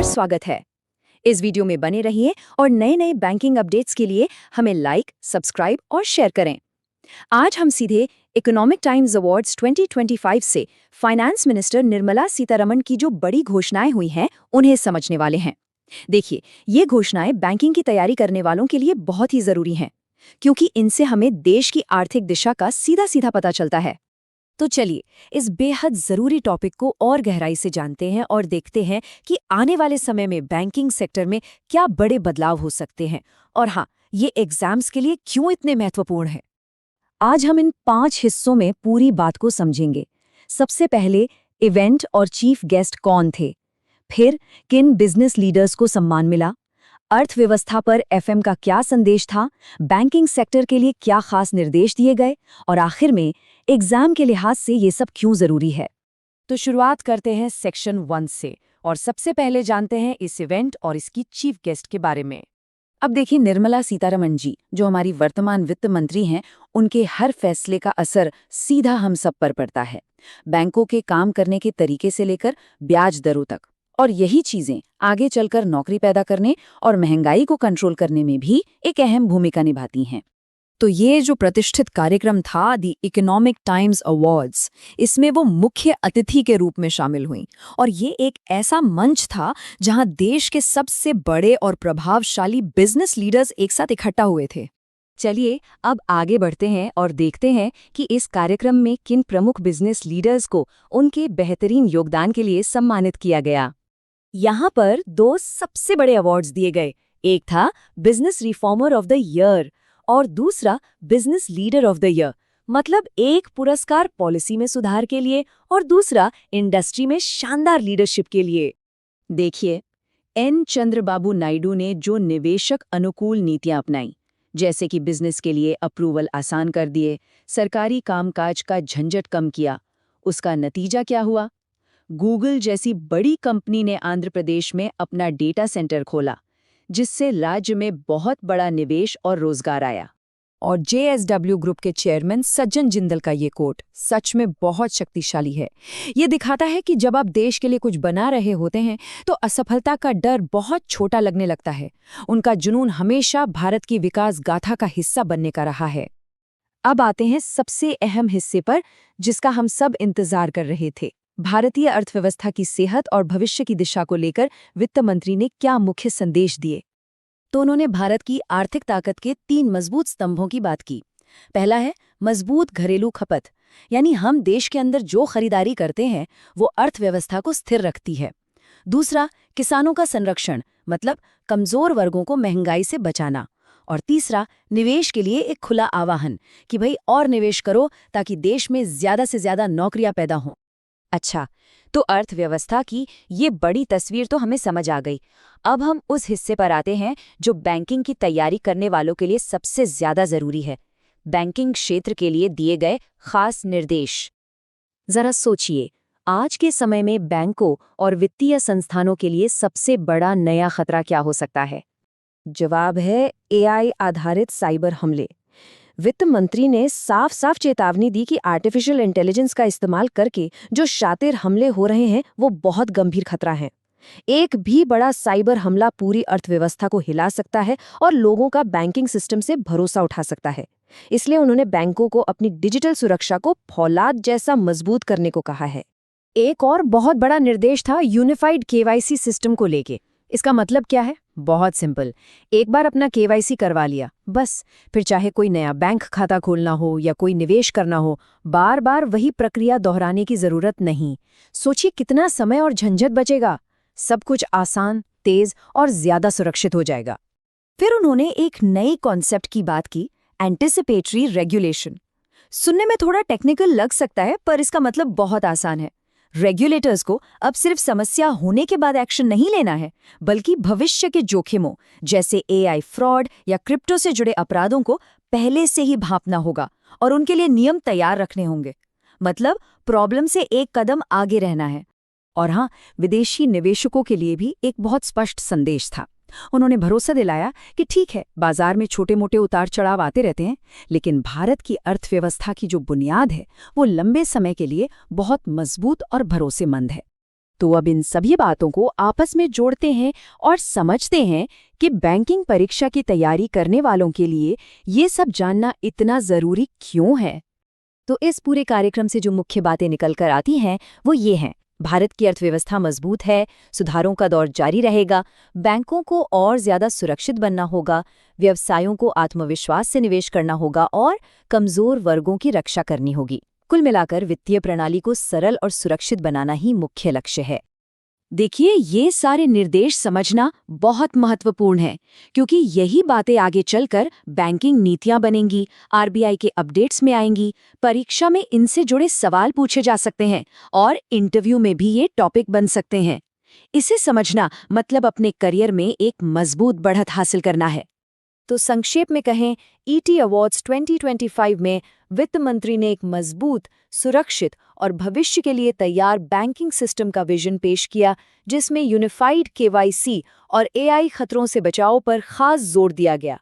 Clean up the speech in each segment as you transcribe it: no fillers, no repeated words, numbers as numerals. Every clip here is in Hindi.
स्वागत है। इस वीडियो में बने रहिए और नए नए बैंकिंग अपडेट्स के लिए हमें लाइक, सब्सक्राइब और शेयर करें। आज हम सीधे इकोनॉमिक टाइम्स अवार्ड्स 2025 से फाइनेंस मिनिस्टर निर्मला सीतारमण की जो बड़ी घोषणाएं हुई हैं उन्हें समझने वाले हैं। देखिए, ये घोषणाएं बैंकिंग की तैयारी करने वालों के लिए बहुत ही जरूरी हैं, क्योंकि इनसे हमें देश की आर्थिक दिशा का सीधा सीधा पता चलता है। तो चलिए इस बेहद जरूरी टॉपिक को और गहराई से जानते हैं और देखते हैं कि आने वाले समय में बैंकिंग सेक्टर में क्या बड़े बदलाव हो सकते हैं और हाँ, ये एग्जाम्स के लिए क्यों इतने महत्वपूर्ण हैं। आज हम इन 5 हिस्सों में पूरी बात को समझेंगे। सबसे पहले इवेंट और चीफ गेस्ट कौन थे, फिर किन बिजनेस लीडर्स को सम्मान मिला, अर्थव्यवस्था पर एफएम का क्या संदेश था, बैंकिंग सेक्टर के लिए क्या खास निर्देश दिए गए और आखिर में एग्जाम के लिहाज से ये सब क्यों जरूरी है। तो शुरुआत करते हैं सेक्शन 1 से और सबसे पहले जानते हैं इस इवेंट और इसकी चीफ गेस्ट के बारे में। अब देखिए, निर्मला सीतारमण जी जो हमारी वर्तमान वित्त मंत्री हैं, उनके हर फैसले का असर सीधा हम सब पर पड़ता है, बैंकों के काम करने के तरीके से लेकर ब्याज दरों तक। और यही चीजें आगे चलकर नौकरी पैदा करने और महंगाई को कंट्रोल करने में भी एक अहम भूमिका निभाती हैं। तो ये जो प्रतिष्ठित कार्यक्रम था द इकोनॉमिक टाइम्स अवार्ड्स, इसमें वो मुख्य अतिथि के रूप में शामिल हुई और ये एक ऐसा मंच था जहां देश के सबसे बड़े और प्रभावशाली बिजनेस लीडर्स एक साथ इकट्ठा हुए थे। चलिए अब आगे बढ़ते हैं और देखते हैं कि इस कार्यक्रम में किन प्रमुख बिजनेस लीडर्स को उनके बेहतरीन योगदान के लिए सम्मानित किया गया। यहाँ पर 2 सबसे बड़े अवार्ड्स दिए गए। एक था business reformer of the year और दूसरा business leader of the year. मतलब एक पुरस्कार पॉलिसी में सुधार के लिए और दूसरा इंडस्ट्री में शानदार लीडरशिप के लिए। देखिए, एन चंद्रबाबू नायडू ने जो निवेशक अनुकूल नीतियां अपनाई, जैसे कि बिजनेस के लिए अप्रूवल आसान कर दिए, सरकारी कामकाज का झंझट कम किया, उसका नतीजा क्या हुआ? गूगल जैसी बड़ी कंपनी ने आंध्र प्रदेश में अपना डेटा सेंटर खोला, जिससे राज्य में बहुत बड़ा निवेश और रोजगार आया। और JSW ग्रुप के चेयरमैन सज्जन जिंदल का ये कोट सच में बहुत शक्तिशाली है। ये दिखाता है कि जब आप देश के लिए कुछ बना रहे होते हैं तो असफलता का डर बहुत छोटा लगने लगता है। उनका जुनून हमेशा भारत की विकास गाथा का हिस्सा बनने का रहा है। अब आते हैं सबसे अहम हिस्से पर, जिसका हम सब इंतजार कर रहे थे। भारतीय अर्थव्यवस्था की सेहत और भविष्य की दिशा को लेकर वित्त मंत्री ने क्या मुख्य संदेश दिए। तो उन्होंने भारत की आर्थिक ताकत के 3 मजबूत स्तंभों की बात की। पहला है मजबूत घरेलू खपत, यानी हम देश के अंदर जो खरीदारी करते हैं वो अर्थव्यवस्था को स्थिर रखती है। दूसरा, किसानों का संरक्षण, मतलब कमजोर वर्गों को महंगाई से बचाना। और तीसरा, निवेश के लिए एक खुला आह्वान कि भाई और निवेश करो ताकि देश में ज्यादा से ज्यादा नौकरियां पैदा हों। अच्छा, तो अर्थव्यवस्था की ये बड़ी तस्वीर तो हमें समझ आ गई। अब हम उस हिस्से पर आते हैं जो बैंकिंग की तैयारी करने वालों के लिए सबसे ज्यादा जरूरी है, बैंकिंग क्षेत्र के लिए दिए गए खास निर्देश। जरा सोचिए, आज के समय में बैंकों और वित्तीय संस्थानों के लिए सबसे बड़ा नया खतरा क्या हो सकता है? जवाब है AI आधारित साइबर हमले। वित्त मंत्री ने साफ साफ चेतावनी दी कि आर्टिफिशियल इंटेलिजेंस का इस्तेमाल करके जो शातिर हमले हो रहे हैं वो बहुत गंभीर खतरा है। एक भी बड़ा साइबर हमला पूरी अर्थव्यवस्था को हिला सकता है और लोगों का बैंकिंग सिस्टम से भरोसा उठा सकता है। इसलिए उन्होंने बैंकों को अपनी डिजिटल सुरक्षा को फौलाद जैसा मजबूत करने को कहा है। एक और बहुत बड़ा निर्देश था यूनिफाइड KYC सिस्टम को लेके। इसका मतलब क्या है? बहुत सिंपल, एक बार अपना KYC करवा लिया, बस फिर चाहे कोई नया बैंक खाता खोलना हो या कोई निवेश करना हो, बार बार वही प्रक्रिया दोहराने की जरूरत नहीं। सोचिए कितना समय और झंझट बचेगा। सब कुछ आसान, तेज और ज्यादा सुरक्षित हो जाएगा। फिर उन्होंने एक नई कॉन्सेप्ट की बात की, एंटिसिपेटरी रेगुलेशन। सुनने में थोड़ा टेक्निकल लग सकता है, पर इसका मतलब बहुत आसान है। रेगुलेटर्स को अब सिर्फ समस्या होने के बाद एक्शन नहीं लेना है, बल्कि भविष्य के जोखिमों जैसे AI फ्रॉड या क्रिप्टो से जुड़े अपराधों को पहले से ही भांपना होगा और उनके लिए नियम तैयार रखने होंगे। मतलब प्रॉब्लम से एक कदम आगे रहना है। और हाँ, विदेशी निवेशकों के लिए भी एक बहुत स्पष्ट संदेश था। उन्होंने भरोसा दिलाया कि ठीक है, बाजार में छोटे मोटे उतार चढ़ाव आते रहते हैं, लेकिन भारत की अर्थव्यवस्था की जो बुनियाद है वो लंबे समय के लिए बहुत मजबूत और भरोसेमंद है। तो अब इन सभी बातों को आपस में जोड़ते हैं और समझते हैं कि बैंकिंग परीक्षा की तैयारी करने वालों के लिए ये सब जानना इतना ज़रूरी क्यों है। तो इस पूरे कार्यक्रम से जो मुख्य बातें निकल कर आती हैं वो ये हैं। भारत की अर्थव्यवस्था मजबूत है, सुधारों का दौर जारी रहेगा, बैंकों को और ज्यादा सुरक्षित बनना होगा, व्यवसायों को आत्मविश्वास से निवेश करना होगा और कमजोर वर्गों की रक्षा करनी होगी। कुल मिलाकर वित्तीय प्रणाली को सरल और सुरक्षित बनाना ही मुख्य लक्ष्य है। देखिए, ये सारे निर्देश समझना बहुत महत्वपूर्ण है, क्योंकि यही बातें आगे चलकर बैंकिंग नीतियां बनेंगी, आरबीआई के अपडेट्स में आएंगी, परीक्षा में इनसे जुड़े सवाल पूछे जा सकते हैं और इंटरव्यू में भी ये टॉपिक बन सकते हैं। इसे समझना मतलब अपने करियर में एक मजबूत बढ़त हासिल करना है। तो संक्षेप में कहें, ईटी अवार्ड्स 2025 में वित्त मंत्री ने एक मजबूत, सुरक्षित और भविष्य के लिए तैयार बैंकिंग सिस्टम का विजन पेश किया, जिसमें यूनिफाइड केवाईसी और एआई खतरों से बचाव पर खास जोर दिया गया।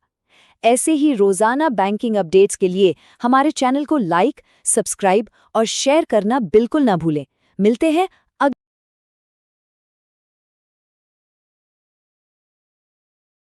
ऐसे ही रोजाना बैंकिंग अपडेट्स के लिए हमारे चैनल को लाइक, सब्सक्राइब और शेयर करना बिल्कुल ना भूलें। मिलते हैं